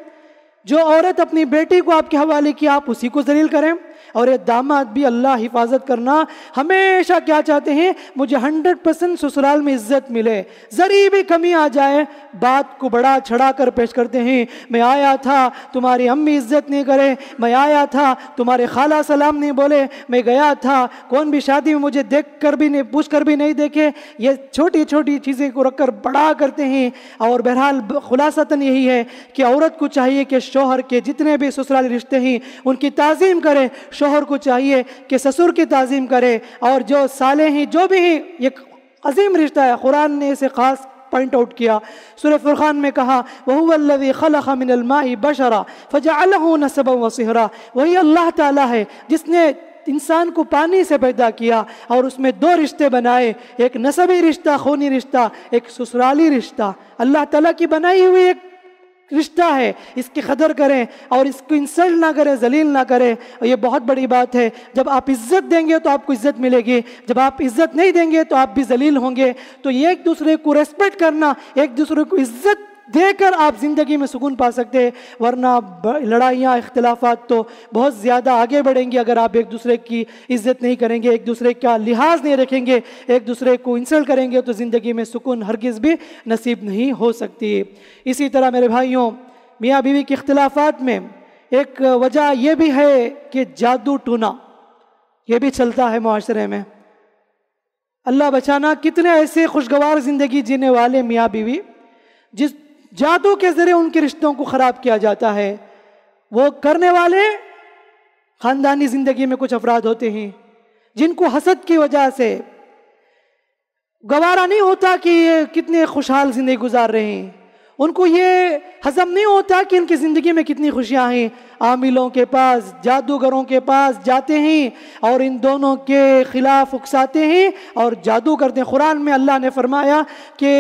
جو عورت اپنی بیٹی کو آپ کے حوالے کیا آپ اسی کو ذلیل کریں۔ اور یہ داماد بھی اللہ حفاظت کرنا ہمیشہ کیا چاہتے ہیں، مجھے 100% سسرال میں عزت ملے، ذری بھی کمی آ جائے بات کو بڑا چھڑا کر پیش کرتے ہیں، میں آیا تھا تمہاری امی عزت نہیں کرے، میں آیا تھا تمہارے خالہ سلام نہیں بولے، میں گیا تھا کون بھی شادی میں مجھے دیکھ کر بھی نہیں، پوچھ کر بھی نہیں دیکھے۔ یہ چھوٹی چھوٹی چیزیں کو رکھ کر بڑا کرتے ہیں۔ اور بہرحال خلاصتاً یہی ہے کہ عورت کو چاہیے کہ شوہر کے جتنے بھی سسرالی رشتے ہیں ان کی تعظیم کرے، شوہر کو چاہیے کہ سسر کی تعظیم کرے، اور جو سالے ہیں جو بھی ہیں، یہ عظیم رشتہ ہے، قرآن نے اسے خاص پوائنٹ آؤٹ کیا۔ سورہ فرقان میں کہا وَهُوَ الَّذِي خَلَقَ مِنَ الْمَاءِ بَشَرًا فَجَعَلَهُ نَسَبًا وَصِهْرًا، وہی اللہ تعالیٰ ہے جس نے انسان کو پانی سے پیدا کیا اور اس میں 2 رشتے بنائے، ایک نسبی رشتہ، خونی رشتہ، ایک سسرالی رشتہ۔ اللہ تعالیٰ کی بنائی ہوئی ایک رشتہ ہے، اس کی قدر کریں اور اس کو انسلٹ نہ کریں، ذلیل نہ کریں، اور یہ بہت بڑی بات ہے۔ جب آپ عزت دیں گے تو آپ کو عزت ملے گی، جب آپ عزت نہیں دیں گے تو آپ بھی ذلیل ہوں گے۔ تو یہ ایک دوسرے کو ریسپیکٹ کرنا، ایک دوسرے کو عزت دے کر آپ زندگی میں سکون پا سکتے ہیں، ورنہ لڑائیاں اختلافات تو بہت زیادہ آگے بڑھیں گی اگر آپ ایک دوسرے کی عزت نہیں کریں گے، ایک دوسرے کا لحاظ نہیں رکھیں گے، ایک دوسرے کو انسلٹ کریں گے، تو زندگی میں سکون ہرگز بھی نصیب نہیں ہو سکتی۔ اسی طرح میرے بھائیوں، میاں بیوی کے اختلافات میں ایک وجہ یہ بھی ہے کہ جادو ٹونا یہ بھی چلتا ہے معاشرے میں۔ اللہ بچانا، کتنے ایسے خوشگوار زندگی جینے والے میاں بیوی جس جادو کے ذریعے ان کے رشتوں کو خراب کیا جاتا ہے، وہ کرنے والے خاندانی زندگی میں کچھ افراد ہوتے ہیں جن کو حسد کی وجہ سے گوارا نہیں ہوتا کہ یہ کتنے خوشحال زندگی گزار رہے ہیں، ان کو یہ ہضم نہیں ہوتا کہ ان کی زندگی میں کتنی خوشیاں ہیں، عاملوں کے پاس، جادوگروں کے پاس جاتے ہیں اور ان دونوں کے خلاف اکساتے ہیں اور جادو کرتے ہیں۔ قرآن میں اللہ نے فرمایا کہ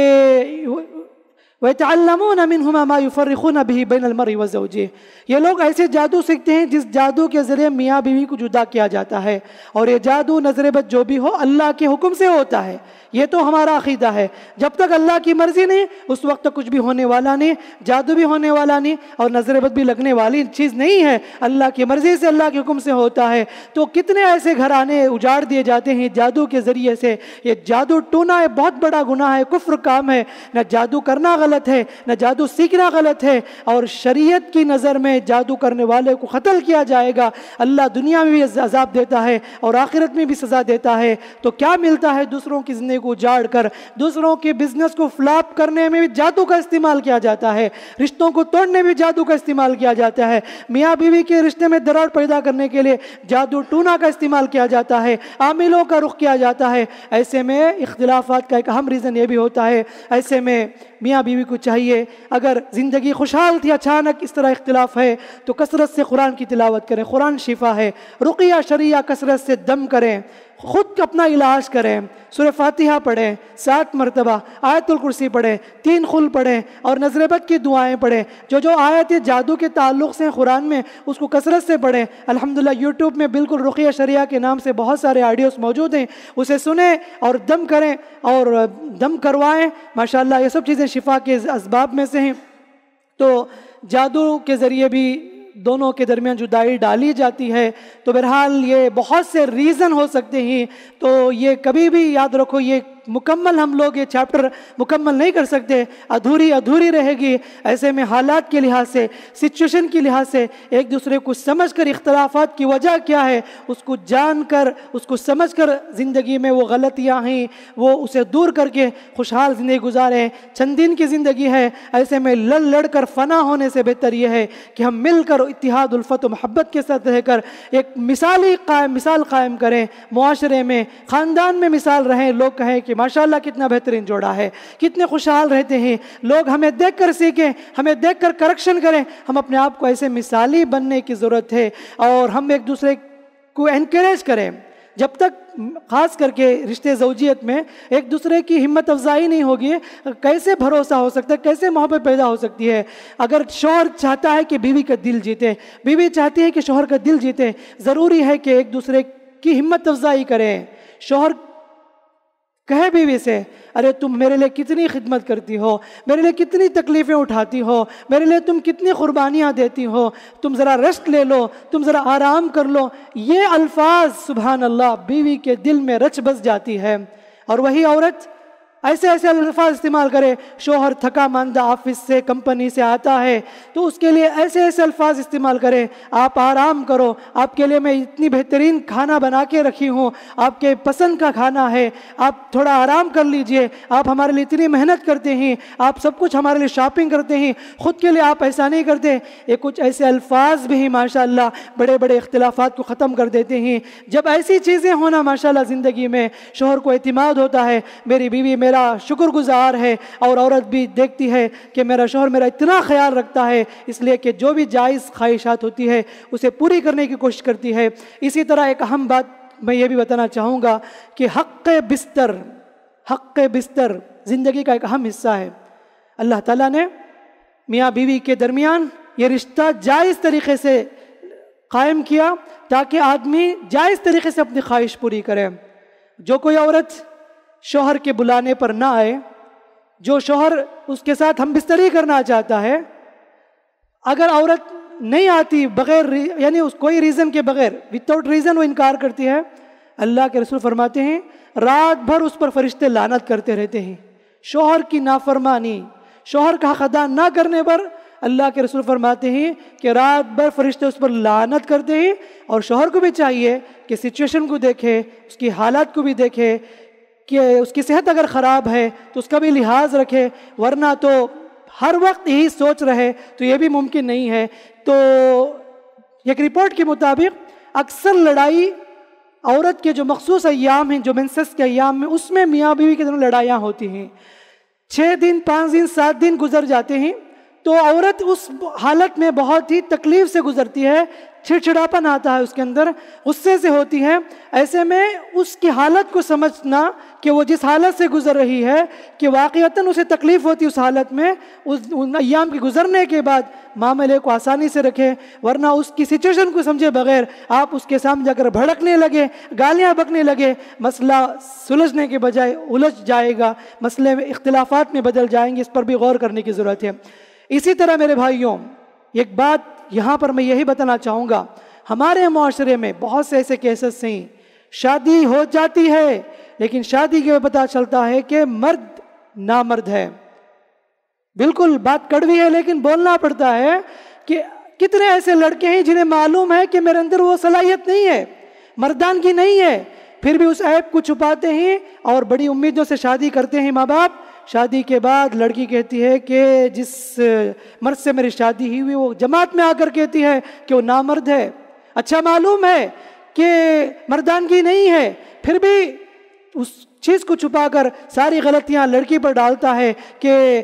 وَيَتَعَلَّمُونَ مِنْهُمَا مَا يُفَرِّقُونَ بِهِ بَيْنَ الْمَرْءِ وَزَوْجِهِ، یہ لوگ ایسے جادو سیکھتے ہیں جس جادو کے ذریعے میاں بیوی کو جدا کیا جاتا ہے، اور یہ جادو نظر بد جو بھی ہو اللہ کے حکم سے ہوتا ہے۔ یہ تو ہمارا عقیدہ ہے، جب تک اللہ کی مرضی نہیں اس وقت تک کچھ بھی ہونے والا نہیں، جادو بھی ہونے والا نہیں اور نظر بد بھی لگنے والی چیز نہیں ہے، اللہ کی مرضی سے اللہ کے حکم سے ہوتا ہے۔ تو کتنے ایسے گھرانے اجاڑ دیے جاتے ہیں جادو کے ذریعے سے۔ یہ جادو ٹونا ہے، بہت بڑا گناہ ہے، کفر کام ہے۔ نہ جادو کرنا غلط ہے، نہ جادو سیکھنا غلط ہے، اور شریعت کی نظر میں جادو کرنے والے کو قتل کیا جائے گا۔ اللہ دنیا میں بھی عذاب دیتا ہے اور آخرت میں بھی سزا دیتا ہے۔ تو کیا ملتا ہے؟ دوسروں کی زندگی کو اجاڑ کر، دوسروں کے بزنس کو فلاپ کرنے میں بھی جادو کا استعمال کیا جاتا ہے، رشتوں کو توڑنے میں جادو کا استعمال کیا جاتا ہے، میاں بیوی کے رشتے میں دراڑ پیدا کرنے کے لیے جادو ٹونا کا استعمال کیا جاتا ہے، عاملوں کا رخ کیا جاتا ہے۔ ایسے میں اختلافات کا ایک اہم ریزن یہ بھی ہوتا ہے۔ ایسے میں میاں بیوی کو چاہیے اگر زندگی خوشحال تھی اچانک اس طرح اختلاف ہے تو کثرت سے قرآن کی تلاوت کریں، قرآن شفا ہے، رقیہ شریعہ کثرت سے دم کریں، خود اپنا علاج کریں، سورہ فاتحہ پڑھیں 7 مرتبہ، آیت الکرسی پڑھیں، 3 خل پڑھیں اور نظر بد کی دعائیں پڑھیں۔ جو آیتیں جادو کے تعلق سے قرآن میں اس کو کثرت سے پڑھیں۔ الحمدللہ یوٹیوب میں بالکل رقیہ شریعہ کے نام سے بہت سارے آڈیوز موجود ہیں، اسے سنیں اور دم کریں اور دم کروائیں۔ ماشاءاللہ یہ سب چیزیں شفا کے اسباب میں سے ہیں۔ تو جادو کے ذریعے بھی دونوں کے درمیان جدائی ڈالی جاتی ہے۔ تو بہرحال یہ بہت سے ریزن ہو سکتے ہیں، تو یہ کبھی بھی یاد رکھو یہ مکمل ہم لوگ یہ چیپٹر مکمل نہیں کر سکتے، ادھوری رہے گی۔ ایسے میں حالات کے لحاظ سے، سچویشن کے لحاظ سے ایک دوسرے کو سمجھ کر اختلافات کی وجہ کیا ہے اس کو جان کر، اس کو سمجھ کر زندگی میں وہ غلطیاں ہیں وہ اسے دور کر کے خوشحال زندگی گزاریں۔ چند دن کی زندگی ہے، ایسے میں لڑ کر فنا ہونے سے بہتر یہ ہے کہ ہم مل کر اتحاد الفت و محبت کے ساتھ رہ کر ایک مثال قائم کریں، معاشرے میں، خاندان میں مثال رہیں، لوگ کہیں کہ ماشاءاللہ کتنا بہترین جوڑا ہے، کتنے خوشحال رہتے ہیں، لوگ ہمیں دیکھ کر سیکھیں، ہمیں دیکھ کر کریکشن کریں۔ ہم اپنے آپ کو ایسے مثالی بننے کی ضرورت ہے اور ہم ایک دوسرے کو انکریج کریں۔ جب تک خاص کر کے رشتے زوجیت میں ایک دوسرے کی ہمت افزائی نہیں ہوگی، کیسے بھروسہ ہو سکتا ہے، کیسے محبت پیدا ہو سکتی ہے؟ اگر شوہر چاہتا ہے کہ بیوی کا دل جیتے، بیوی چاہتی ہے کہ شوہر کا دل جیتے، ضروری ہے کہ ایک دوسرے کی ہمت افزائی کریں۔ شوہر کہے بیوی سے ارے تم میرے لیے کتنی خدمت کرتی ہو، میرے لیے کتنی تکلیفیں اٹھاتی ہو، میرے لیے تم کتنی قربانیاں دیتی ہو، تم ذرا ریسٹ لے لو، تم ذرا آرام کر لو۔ یہ الفاظ سبحان اللہ بیوی کے دل میں رچ بس جاتی ہے۔ اور وہی عورت ایسے الفاظ استعمال کرے، شوہر تھکا ماندہ آفس سے، کمپنی سے آتا ہے تو اس کے لیے ایسے الفاظ استعمال کرے، آپ آرام کرو، آپ کے لیے میں اتنی بہترین کھانا بنا کے رکھی ہوں، آپ کے پسند کا کھانا ہے، آپ تھوڑا آرام کر لیجئے، آپ ہمارے لیے اتنی محنت کرتے ہیں، آپ سب کچھ ہمارے لیے شاپنگ کرتے ہیں، خود کے لیے آپ ایسا نہیں کرتے۔ یہ کچھ ایسے الفاظ بھی ہیں ماشاءاللہ بڑے بڑے اختلافات کو ختم کر دیتے ہیں۔ جب ایسی چیزیں ہونا ماشاءاللہ زندگی میں، شوہر کو اعتماد ہوتا ہے میری بیوی میرا شکر گزار ہے، اور عورت بھی دیکھتی ہے کہ میرا شوہر میرا اتنا خیال رکھتا ہے، اس لیے کہ جو بھی جائز خواہشات ہوتی ہے اسے پوری کرنے کی کوشش کرتی ہے۔ اسی طرح ایک اہم بات میں یہ بھی بتانا چاہوں گا کہ حق بستر زندگی کا ایک اہم حصہ ہے۔ اللہ تعالیٰ نے میاں بیوی کے درمیان یہ رشتہ جائز طریقے سے قائم کیا تاکہ آدمی جائز طریقے سے اپنی خواہش پوری کرے۔ جو کوئی عورت شوہر کے بلانے پر نہ آئے، جو شوہر اس کے ساتھ ہم بستری کرنا چاہتا ہے، اگر عورت نہیں آتی بغیر یعنی اس کوئی ریزن کے بغیر وداؤٹ ریزن وہ انکار کرتی ہے، اللہ کے رسول فرماتے ہیں رات بھر اس پر فرشتے لعنت کرتے رہتے ہیں۔ شوہر کی نافرمانی، شوہر کا حق ادا نہ کرنے پر اللہ کے رسول فرماتے ہیں کہ رات بھر فرشتے اس پر لعنت کرتے ہیں۔ اور شوہر کو بھی چاہیے کہ سچویشن کو دیکھے، اس کی حالات کو بھی دیکھے کہ اس کی صحت اگر خراب ہے تو اس کا بھی لحاظ رکھے، ورنہ تو ہر وقت یہی سوچ رہے تو یہ بھی ممکن نہیں ہے۔ تو ایک رپورٹ کے مطابق اکثر لڑائی عورت کے جو مخصوص ایام ہیں، جو منسس کے ایام میں، اس میں میاں بیوی کے دونوں لڑائیاں ہوتی ہیں. 6 دن 5 دن 7 دن گزر جاتے ہیں تو عورت اس حالت میں بہت ہی تکلیف سے گزرتی ہے، چڑچڑاپن آتا ہے اس کے اندر، غصے سے ہوتی ہے. ایسے میں اس کی حالت کو سمجھنا کہ وہ جس حالت سے گزر رہی ہے کہ واقعتاً اسے تکلیف ہوتی اس حالت میں، ان ایام کے گزرنے کے بعد معاملے کو آسانی سے رکھے، ورنہ اس کی سچویشن کو سمجھے بغیر آپ اس کے سامنے جا کر بھڑکنے لگے، گالیاں بکنے لگے، مسئلہ سلجھنے کے بجائے الجھ جائے گا، مسئلے میں اختلافات میں بدل جائیں گے. اس پر بھی غور کرنے کی ضرورت ہے. اسی طرح میرے بھائیوں، ایک بات یہاں پر میں یہی بتانا چاہوں گا، ہمارے معاشرے میں بہت سے ایسے کیسز ہیں، شادی ہو جاتی ہے لیکن شادی کے بعد پتہ چلتا ہے کہ مرد نامرد ہے. بالکل بات کڑوی ہے لیکن بولنا پڑتا ہے کہ کتنے ایسے لڑکے ہیں جنہیں معلوم ہے کہ میرے اندر وہ صلاحیت نہیں ہے، مردانگی نہیں ہے، پھر بھی اس عیب کو چھپاتے ہیں اور بڑی امیدوں سے شادی کرتے ہیں ماں باپ. شادی کے بعد لڑکی کہتی ہے کہ جس مرد سے میری شادی ہوئی وہ جماعت میں آ کر کہتی ہے کہ وہ نامرد ہے. اچھا معلوم ہے کہ مردانگی نہیں ہے، پھر بھی اس چیز کو چھپا کر ساری غلطیاں لڑکی پر ڈالتا ہے کہ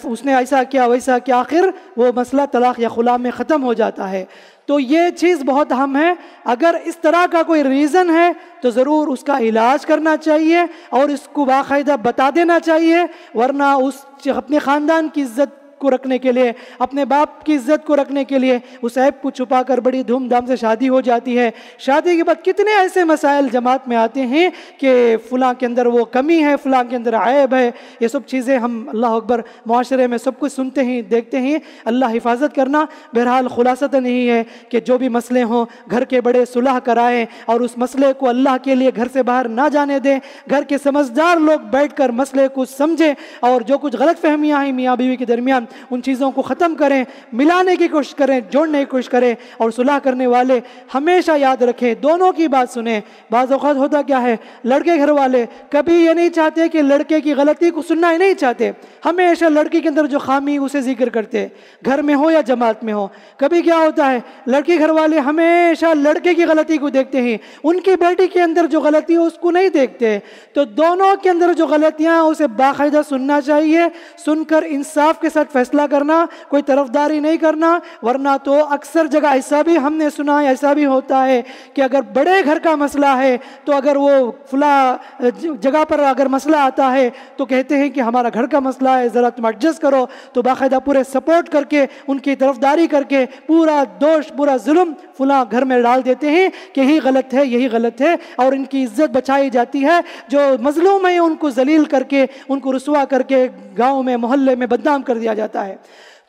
اس نے ایسا کیا ویسا کیا، آخر وہ مسئلہ طلاق یا خلا میں ختم ہو جاتا ہے. تو یہ چیز بہت اہم ہے. اگر اس طرح کا کوئی ریزن ہے تو ضرور اس کا علاج کرنا چاہیے اور اس کو باقاعدہ بتا دینا چاہیے، ورنہ اس اپنے خاندان کی عزت کو رکھنے کے لیے، اپنے باپ کی عزت کو رکھنے کے لیے اس عیب کو چھپا کر بڑی دھوم دھام سے شادی ہو جاتی ہے. شادی کے بعد کتنے ایسے مسائل جماعت میں آتے ہیں کہ فلاں کے اندر وہ کمی ہے، فلاں کے اندر عیب ہے. یہ سب چیزیں ہم اللہ اکبر معاشرے میں سب کچھ سنتے ہیں، دیکھتے ہیں. اللہ حفاظت کرنا. بہرحال خلاصتاً یہی ہے کہ جو بھی مسئلے ہوں گھر کے بڑے صلح کرائیں اور اس مسئلے کو اللہ کے لیے گھر سے باہر نہ جانے دیں. گھر کے سمجھدار لوگ بیٹھ کر مسئلے کو سمجھیں اور جو کچھ غلط فہمیاں ہیں میاں بیوی کے درمیان ان چیزوں کو ختم کریں، ملانے کی کوشش کریں، جوڑنے کی کوشش کریں. اور صلح کرنے والے ہمیشہ یاد رکھیں دونوں کی بات سنیں. بعض اوقات ہوتا کیا ہے، لڑکے گھر والے کبھی یہ نہیں چاہتے کہ لڑکے کی غلطی کو سننا ہی نہیں چاہتے، ہمیشہ لڑکی کے اندر جو خامی اسے ذکر کرتے، گھر میں ہو یا جماعت میں ہو. کبھی کیا ہوتا ہے، لڑکی گھر والے ہمیشہ لڑکے کی غلطی کو دیکھتے ہیں، ان کی بیٹی کے اندر جو غلطی ہو اس کو نہیں دیکھتے. تو دونوں کے اندر جو غلطیاں اسے باقاعدہ سننا چاہیے، سن کر انصاف کے ساتھ فیصلہ کرنا، کوئی طرفداری نہیں کرنا. ورنہ تو اکثر جگہ ایسا بھی ہم نے سنا ہے، ایسا بھی ہوتا ہے کہ اگر بڑے گھر کا مسئلہ ہے تو اگر وہ فلاں جگہ پر اگر مسئلہ آتا ہے تو کہتے ہیں کہ ہمارا گھر کا مسئلہ ہے ذرا تم ایڈجسٹ کرو. تو باقاعدہ پورے سپورٹ کر کے ان کی طرفداری کر کے پورا دوش پورا ظلم فلاں گھر میں ڈال دیتے ہیں کہ یہی غلط ہے یہی غلط ہے، اور ان کی عزت بچائی جاتی ہے. جو مظلوم ہیں ان کو ذلیل کر کے، ان کو رسوا کر کے گاؤں میں محلے میں بدنام کر دیا جاتا ہے.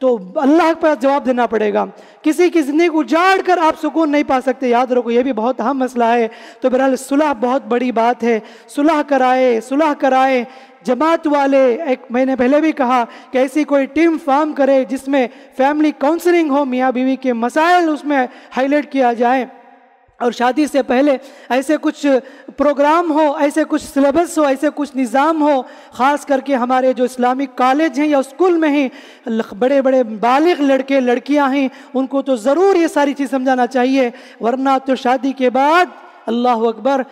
تو اللہ پر جواب دینا پڑے گا. کسی کی زندگی کو اجاڑ کر آپ سکون نہیں پا سکتے، یاد رکھو یہ بھی بہت اہم مسئلہ ہے. تو بہرحال صلح بہت بڑی بات ہے. صلح کرائے جماعت والے. ایک میں نے پہلے بھی کہا کہ ایسی کوئی ٹیم فارم کرے جس میں فیملی کاؤنسلنگ ہو، میاں بیوی کے مسائل اس میں ہائی لائٹ کیا جائے، اور شادی سے پہلے ایسے کچھ پروگرام ہو، ایسے کچھ سلیبس ہو، ایسے کچھ نظام ہو. خاص کر کے ہمارے جو اسلامک کالج ہیں یا اسکول میں ہیں، بڑے بڑے بالغ لڑکے لڑکیاں ہیں، ان کو تو ضرور یہ ساری چیز سمجھانا چاہیے. ورنہ تو شادی کے بعد اللہ اکبر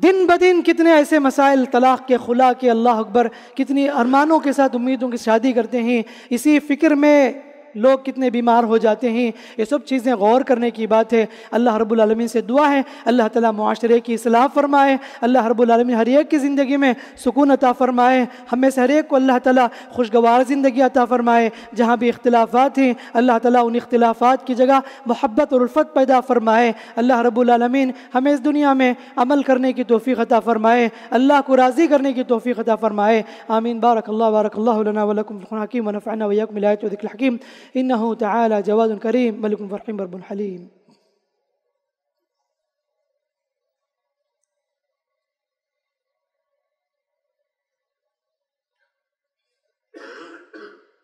دن بدن کتنے ایسے مسائل طلاق کے، خلا کے، اللہ اکبر کتنی ارمانوں کے ساتھ امیدوں کی شادی کرتے ہیں، اسی فکر میں لوگ کتنے بیمار ہو جاتے ہیں. یہ سب چیزیں غور کرنے کی بات ہے. اللہ رب العالمین سے دعا ہے اللہ تعالیٰ معاشرے کی اصلاح فرمائے. اللہ رب العالمین ہر ایک کی زندگی میں سکون عطا فرمائے. ہمیں سے ہر ایک کو اللہ تعالیٰ خوشگوار زندگی عطا فرمائے. جہاں بھی اختلافات ہیں اللہ تعالیٰ ان اختلافات کی جگہ محبت اور الفت پیدا فرمائے. اللہ رب العالمین ہمیں اس دنیا میں عمل کرنے کی توفیق عطا فرمائے، اللہ کو راضی کرنے کی توفیق عطا فرمائے. آمین. بارک اللہ لنا ولکم فی القرآن الحکیم ونفعنا وإياكم بالآیات والذکر الحکیم. إنه تعالى جواد كريم ملك رحيم رب حليم.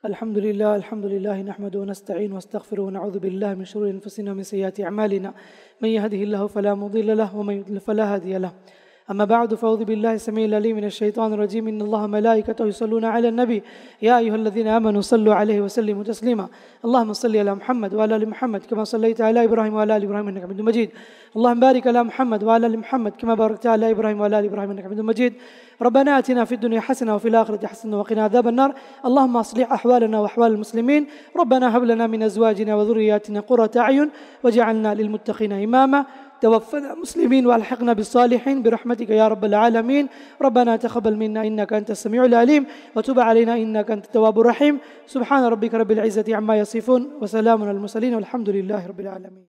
الحمد لله نحمده ونستعين ونستغفره ونعوذ بالله من شرور أنفسنا ومن سيئات أعمالنا. من يهده الله فلا مضل له ومن يضلل فلا هادي له. أما بعد فأعوذ بالله السميع العليم من الشيطان الرجيم إن الله ملائكته يصلون على النبي يا أيها الذين آمنوا صلوا عليه وسلموا تسليما اللهم صل على محمد وعلى آل محمد كما صليت على إبراهيم وعلى آل إبراهيم إنك حميد مجيد اللهم بارك على محمد وعلى آل محمد كما باركت على إبراهيم وعلى آل إبراهيم إنك حميد مجيد ربنا آتنا في الدنيا حسنة وفي الآخرة حسنة وقنا عذاب النار اللهم أصلح أحوالنا وأحوال المسلمين ربنا هب لنا من أزواجنا وذرياتنا قرة أعين واجعلنا للمتقين إماما توفنا مسلمين والحقنا بالصالحين برحمتك يا رب العالمين ربنا تقبل منا إنك أنت السميع العليم وتب علينا إنك أنت التواب الرحيم سبحان ربك رب العزة عما يصفون وسلام على المرسلين والحمد لله رب العالمين.